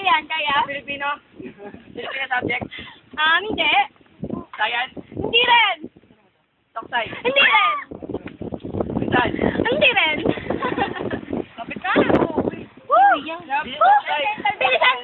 yan, kaya? Filipino? Filipino subject? Hindi. Science? Hindi rin. Toksay? Hindi rin. Rizal? Hindi rin. Kapit ka! Woo! Bilisan. Bilisan